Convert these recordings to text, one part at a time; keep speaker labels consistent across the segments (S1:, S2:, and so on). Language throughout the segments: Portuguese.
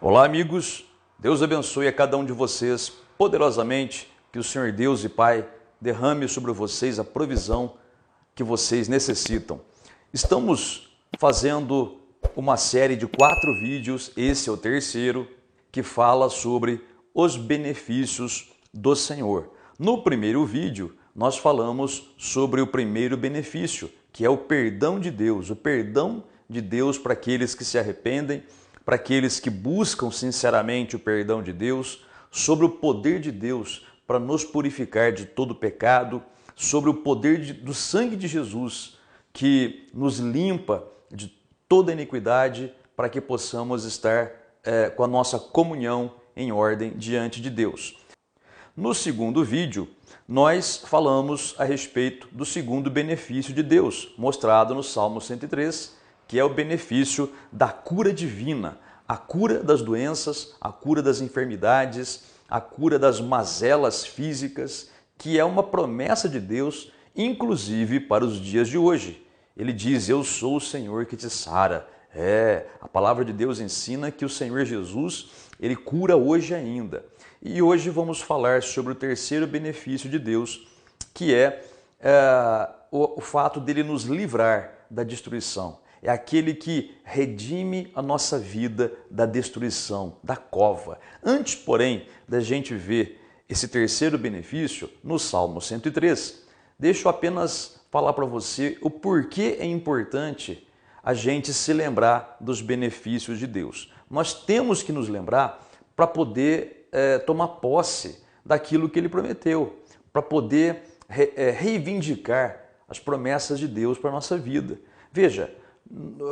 S1: Olá, amigos. Deus abençoe a cada um de vocês poderosamente, que o Senhor Deus e Pai derrame sobre vocês a provisão que vocês necessitam. Estamos fazendo uma série de 4 vídeos, esse é o terceiro, que fala sobre os benefícios do Senhor. No primeiro vídeo, nós falamos sobre o primeiro benefício, que é o perdão de Deus, o perdão de Deus para aqueles que se arrependem, para aqueles que buscam sinceramente o perdão de Deus, sobre o poder de Deus para nos purificar de todo pecado, sobre o poder do sangue de Jesus que nos limpa de toda iniquidade para que possamos estar com a nossa comunhão em ordem diante de Deus. No segundo vídeo, nós falamos a respeito do segundo benefício de Deus, mostrado no Salmo 103, que é o benefício da cura divina, a cura das doenças, a cura das enfermidades, a cura das mazelas físicas, que é uma promessa de Deus, inclusive para os dias de hoje. Ele diz, eu sou o Senhor que te sara. A palavra de Deus ensina que o Senhor Jesus, ele cura hoje ainda. E hoje vamos falar sobre o terceiro benefício de Deus, que é o fato dele nos livrar da destruição. É aquele que redime a nossa vida da destruição, da cova. Antes, porém, da gente ver esse terceiro benefício no Salmo 103, deixo apenas falar para você o porquê é importante a gente se lembrar dos benefícios de Deus. Nós temos que nos lembrar para poder tomar posse daquilo que Ele prometeu, para poder reivindicar as promessas de Deus para a nossa vida. Veja,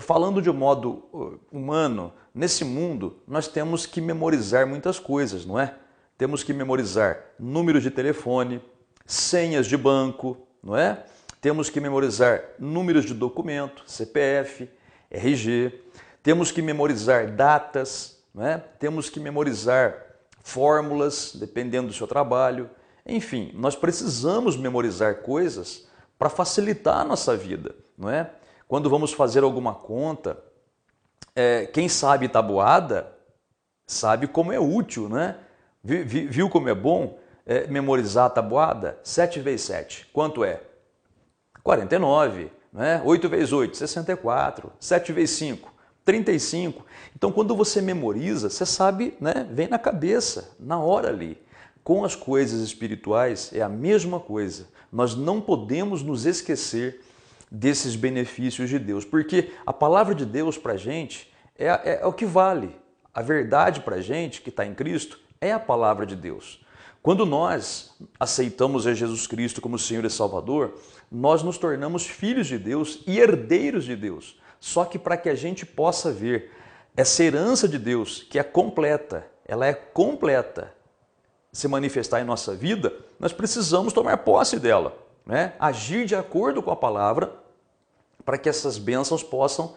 S1: falando de um modo humano, nesse mundo nós temos que memorizar muitas coisas, não é? Temos que memorizar números de telefone, senhas de banco, não é? Temos que memorizar números de documento, CPF, RG, temos que memorizar datas, não é? Temos que memorizar fórmulas, dependendo do seu trabalho. Enfim, nós precisamos memorizar coisas para facilitar a nossa vida, não é? Quando vamos fazer alguma conta, quem sabe tabuada, sabe como é útil, né? Viu como é bom memorizar a tabuada? 7 vezes 7, quanto é? 49, né? 8 vezes 8, 64, 7 vezes 5, 35. Então, quando você memoriza, você sabe, né? Vem na cabeça, na hora ali. Com as coisas espirituais é a mesma coisa. Nós não podemos nos esquecer desses benefícios de Deus, porque a palavra de Deus para a gente é o que vale. A verdade para a gente que está em Cristo é a palavra de Deus. Quando nós aceitamos a Jesus Cristo como Senhor e Salvador, nós nos tornamos filhos de Deus e herdeiros de Deus. Só que para que a gente possa ver essa herança de Deus, que é completa, ela é completa, se manifestar em nossa vida, nós precisamos tomar posse dela, né? Agir de acordo com a palavra para que essas bênçãos possam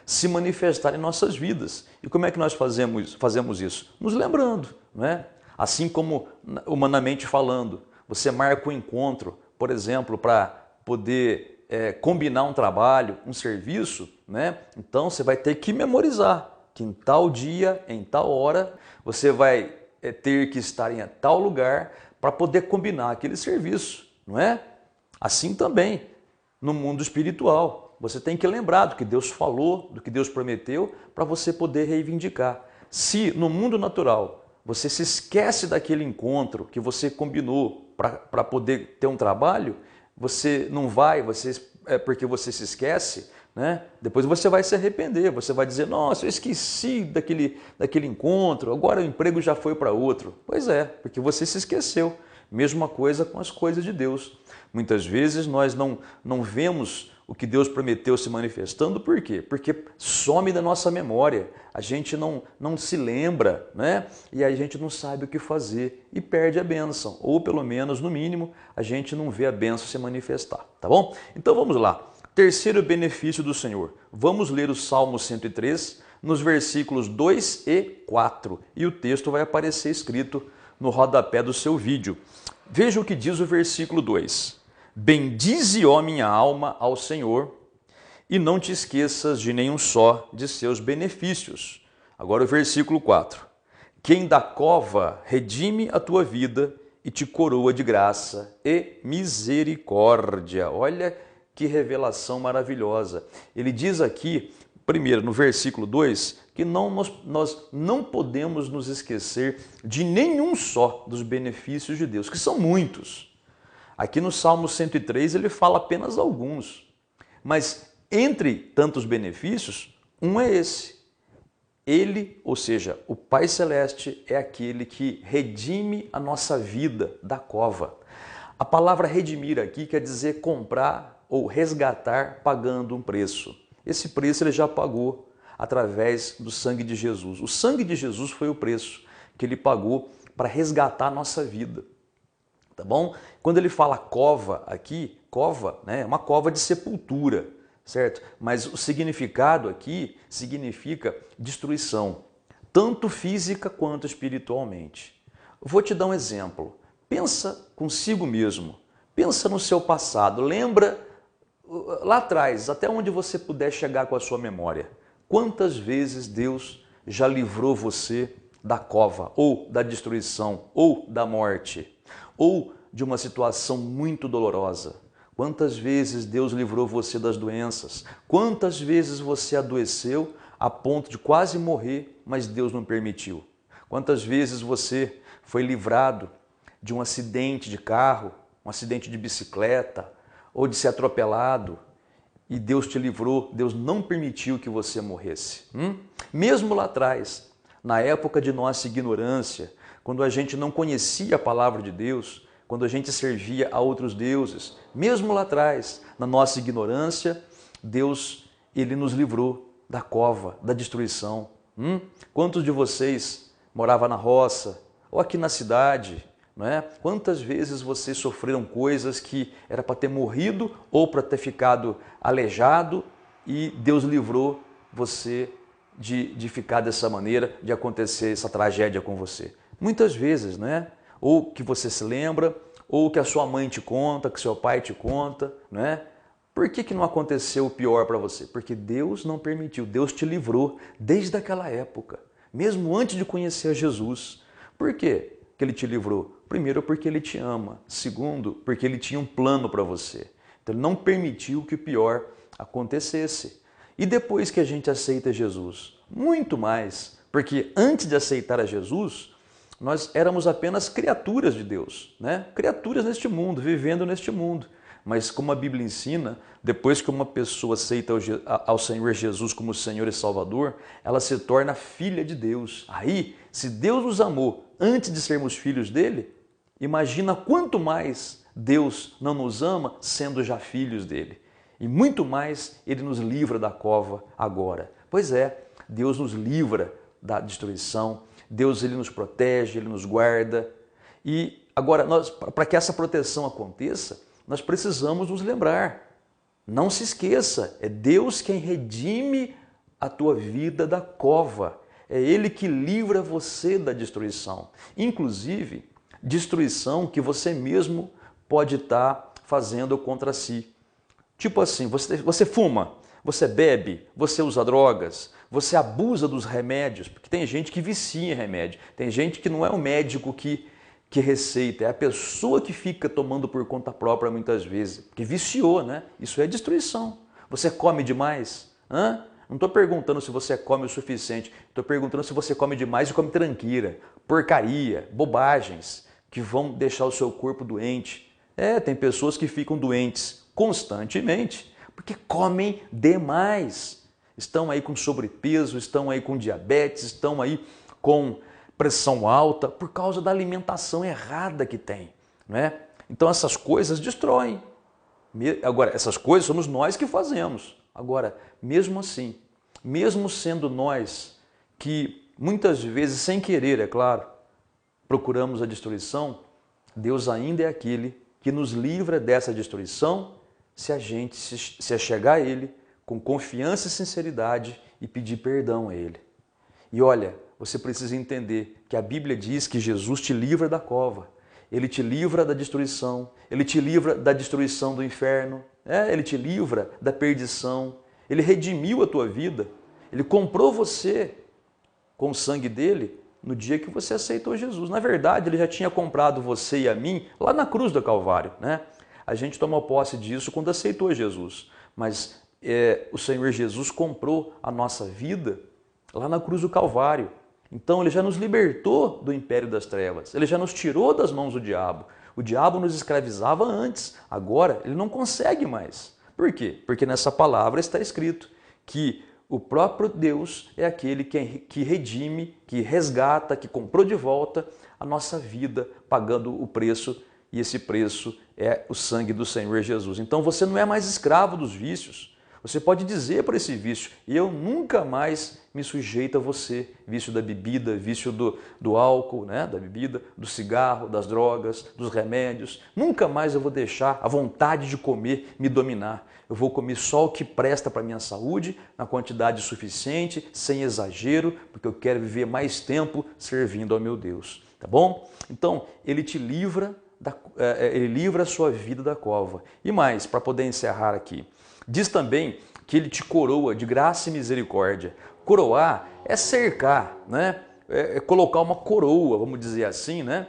S1: se manifestar em nossas vidas. E como é que nós fazemos isso? Nos lembrando, né? Assim como humanamente falando, você marca um encontro, por exemplo, para poder combinar um trabalho, um serviço, né? Então você vai ter que memorizar que em tal dia, em tal hora, você vai ter que estar em tal lugar para poder combinar aquele serviço, não é? Assim também no mundo espiritual. Você tem que lembrar do que Deus falou, do que Deus prometeu, para você poder reivindicar. Se no mundo natural você se esquece daquele encontro que você combinou para poder ter um trabalho, você não vai, porque você se esquece, né? Depois você vai se arrepender, você vai dizer, nossa, eu esqueci daquele encontro, agora o emprego já foi para outro. Pois é, porque você se esqueceu. Mesma coisa com as coisas de Deus. Muitas vezes nós não vemos o que Deus prometeu se manifestando, por quê? Porque some da nossa memória, a gente não se lembra, né? E a gente não sabe o que fazer e perde a bênção, ou pelo menos, no mínimo, a gente não vê a bênção se manifestar, tá bom? Então vamos lá, terceiro benefício do Senhor. Vamos ler o Salmo 103, nos versículos 2 e 4, e o texto vai aparecer escrito no rodapé do seu vídeo. Veja o que diz o versículo 2. Bendize, ó minha alma, ao Senhor, e não te esqueças de nenhum só de seus benefícios. Agora o versículo 4. Quem da cova redime a tua vida e te coroa de graça e misericórdia. Olha que revelação maravilhosa. Ele diz aqui, primeiro no versículo 2, que nós não podemos nos esquecer de nenhum só dos benefícios de Deus, que são muitos. Aqui no Salmo 103 ele fala apenas alguns, mas entre tantos benefícios, um é esse. Ele, ou seja, o Pai Celeste, é aquele que redime a nossa vida da cova. A palavra redimir aqui quer dizer comprar ou resgatar pagando um preço. Esse preço ele já pagou através do sangue de Jesus. O sangue de Jesus foi o preço que ele pagou para resgatar a nossa vida. Tá bom? Quando ele fala cova aqui, cova, né, é uma cova de sepultura, certo? Mas o significado aqui significa destruição, tanto física quanto espiritualmente. Vou te dar um exemplo. Pensa consigo mesmo, pensa no seu passado, lembra lá atrás, até onde você puder chegar com a sua memória. Quantas vezes Deus já livrou você da cova, ou da destruição, ou da morte, ou de uma situação muito dolorosa? Quantas vezes Deus livrou você das doenças? Quantas vezes você adoeceu a ponto de quase morrer, mas Deus não permitiu? Quantas vezes você foi livrado de um acidente de carro, um acidente de bicicleta, ou de ser atropelado, e Deus te livrou, Deus não permitiu que você morresse? Mesmo lá atrás, na época de nossa ignorância, quando a gente não conhecia a palavra de Deus, quando a gente servia a outros deuses, mesmo lá atrás, na nossa ignorância, Deus, ele nos livrou da cova, da destruição. Quantos de vocês moravam na roça ou aqui na cidade? Não é? Quantas vezes vocês sofreram coisas que era para ter morrido ou para ter ficado aleijado e Deus livrou você de ficar dessa maneira, de acontecer essa tragédia com você? Muitas vezes, não é? Ou que você se lembra, ou que a sua mãe te conta, que seu pai te conta, não é? Por que não aconteceu o pior para você? Porque Deus não permitiu, Deus te livrou desde aquela época, mesmo antes de conhecer Jesus. Por quê que ele te livrou? Primeiro, porque ele te ama. Segundo, porque ele tinha um plano para você. Então, ele não permitiu que o pior acontecesse. E depois que a gente aceita Jesus? Muito mais, porque antes de aceitar a Jesus, nós éramos apenas criaturas de Deus, né? Criaturas neste mundo, vivendo neste mundo. Mas como a Bíblia ensina, depois que uma pessoa aceita ao Senhor Jesus como Senhor e Salvador, ela se torna filha de Deus. Aí, se Deus nos amou antes de sermos filhos dele, imagina quanto mais Deus não nos ama sendo já filhos dele. E muito mais ele nos livra da cova agora. Pois é, Deus nos livra da destruição, Deus ele nos protege, ele nos guarda. E agora, para que essa proteção aconteça, nós precisamos nos lembrar. Não se esqueça, é Deus quem redime a tua vida da cova. É Ele que livra você da destruição. Inclusive, destruição que você mesmo pode estar fazendo contra si. Tipo assim, você fuma, você bebe, você usa drogas, você abusa dos remédios, porque tem gente que vicia em remédio. Tem gente que não é o médico que receita, é a pessoa que fica tomando por conta própria muitas vezes, que viciou, né? Isso é destruição. Você come demais? Não estou perguntando se você come o suficiente, estou perguntando se você come demais e come tranqueira, porcaria, bobagens, que vão deixar o seu corpo doente. Tem pessoas que ficam doentes constantemente, porque comem demais. Estão aí com sobrepeso, estão aí com diabetes, estão aí com pressão alta, por causa da alimentação errada que tem, não é? Então essas coisas destroem. Agora, essas coisas somos nós que fazemos. Agora, mesmo assim, mesmo sendo nós que muitas vezes, sem querer, é claro, procuramos a destruição, Deus ainda é aquele que nos livra dessa destruição se a gente se achegar a Ele com confiança e sinceridade e pedir perdão a Ele. E olha, você precisa entender que a Bíblia diz que Jesus te livra da cova, Ele te livra da destruição, Ele te livra da destruição do inferno, Ele te livra da perdição, Ele redimiu a tua vida, Ele comprou você com o sangue dele no dia que você aceitou Jesus. Na verdade, ele já tinha comprado você e a mim lá na cruz do Calvário, né? A gente tomou posse disso quando aceitou Jesus, mas o Senhor Jesus comprou a nossa vida lá na cruz do Calvário. Então ele já nos libertou do império das trevas, ele já nos tirou das mãos do diabo. O diabo nos escravizava antes, agora ele não consegue mais. Por quê? Porque nessa palavra está escrito que o próprio Deus é aquele que redime, que resgata, que comprou de volta a nossa vida, pagando o preço, e esse preço é o sangue do Senhor Jesus. Então você não é mais escravo dos vícios. Você pode dizer para esse vício: eu nunca mais me sujeito a você. Vício da bebida, vício do álcool, né? Da bebida, do cigarro, das drogas, dos remédios. Nunca mais eu vou deixar a vontade de comer me dominar. Eu vou comer só o que presta para a minha saúde, na quantidade suficiente, sem exagero, porque eu quero viver mais tempo servindo ao meu Deus. Tá bom? Então, ele te livra, ele livra a sua vida da cova. E mais, para poder encerrar aqui, diz também que ele te coroa de graça e misericórdia. Coroar é cercar, né? É colocar uma coroa, vamos dizer assim, né?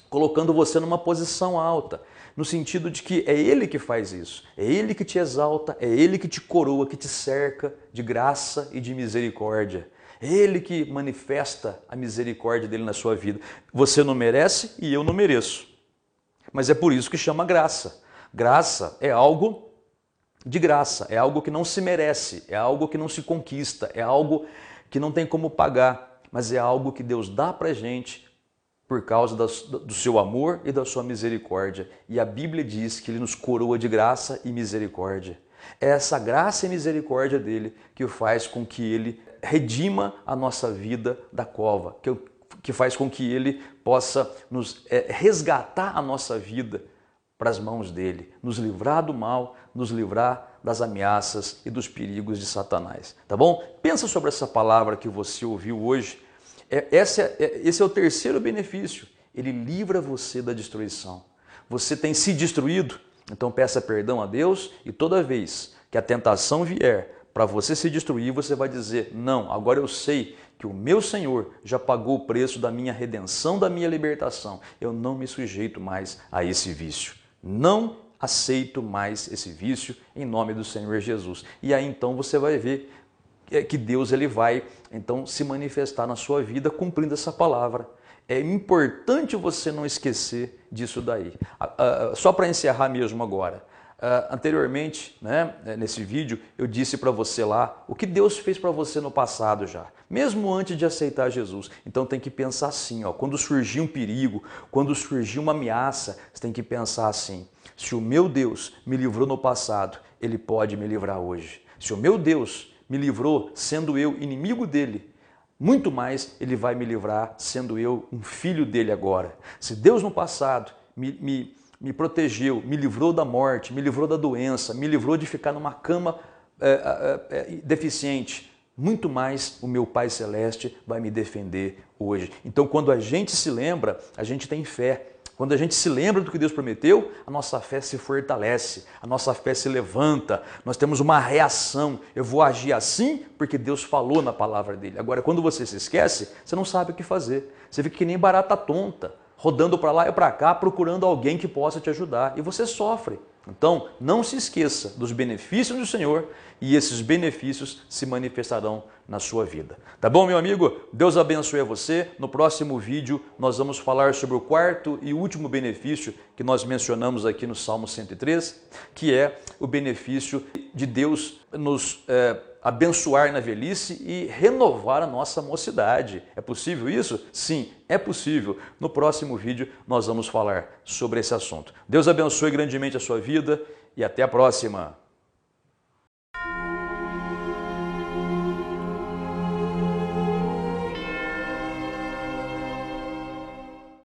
S1: Colocando você numa posição alta, no sentido de que é ele que faz isso, é ele que te exalta, é ele que te coroa, que te cerca de graça e de misericórdia. É ele que manifesta a misericórdia dele na sua vida. Você não merece e eu não mereço, mas é por isso que chama graça. Graça é algo de graça, é algo que não se merece, é algo que não se conquista, é algo que não tem como pagar, mas é algo que Deus dá pra gente por causa do seu amor e da sua misericórdia. E a Bíblia diz que ele nos coroa de graça e misericórdia. É essa graça e misericórdia dele que faz com que ele redima a nossa vida da cova, que faz com que ele possa nos resgatar a nossa vida para as mãos dele, nos livrar do mal, nos livrar das ameaças e dos perigos de Satanás. Tá bom? Pensa sobre essa palavra que você ouviu hoje. Esse é o terceiro benefício. Ele livra você da destruição. Você tem se destruído, então peça perdão a Deus, e toda vez que a tentação vier para você se destruir, você vai dizer: não, agora eu sei que o meu Senhor já pagou o preço da minha redenção, da minha libertação. Eu não me sujeito mais a esse vício. Não aceito mais esse vício em nome do Senhor Jesus. E aí então você vai ver que Deus ele vai então se manifestar na sua vida cumprindo essa palavra. É importante você não esquecer disso daí. Só para encerrar mesmo agora. Anteriormente, né, nesse vídeo, eu disse para você lá o que Deus fez para você no passado já, mesmo antes de aceitar Jesus. Então tem que pensar assim, ó, quando surgir um perigo, quando surgir uma ameaça, você tem que pensar assim: se o meu Deus me livrou no passado, ele pode me livrar hoje. Se o meu Deus me livrou sendo eu inimigo dele, muito mais ele vai me livrar sendo eu um filho dele agora. Se Deus no passado me protegeu, me livrou da morte, me livrou da doença, me livrou de ficar numa cama deficiente, muito mais o meu Pai Celeste vai me defender hoje. Então quando a gente se lembra, a gente tem fé. Quando a gente se lembra do que Deus prometeu, a nossa fé se fortalece, a nossa fé se levanta, nós temos uma reação. Eu vou agir assim porque Deus falou na palavra dele. Agora, quando você se esquece, você não sabe o que fazer. Você fica que nem barata tonta, rodando para lá e para cá, procurando alguém que possa te ajudar. E você sofre. Então, não se esqueça dos benefícios do Senhor e esses benefícios se manifestarão na sua vida. Tá bom, meu amigo? Deus abençoe a você. No próximo vídeo, nós vamos falar sobre o quarto e último benefício que nós mencionamos aqui no Salmo 103, que é o benefício de Deus nos abençoar na velhice e renovar a nossa mocidade. É possível isso? Sim, é possível. No próximo vídeo nós vamos falar sobre esse assunto. Deus abençoe grandemente a sua vida e até a próxima.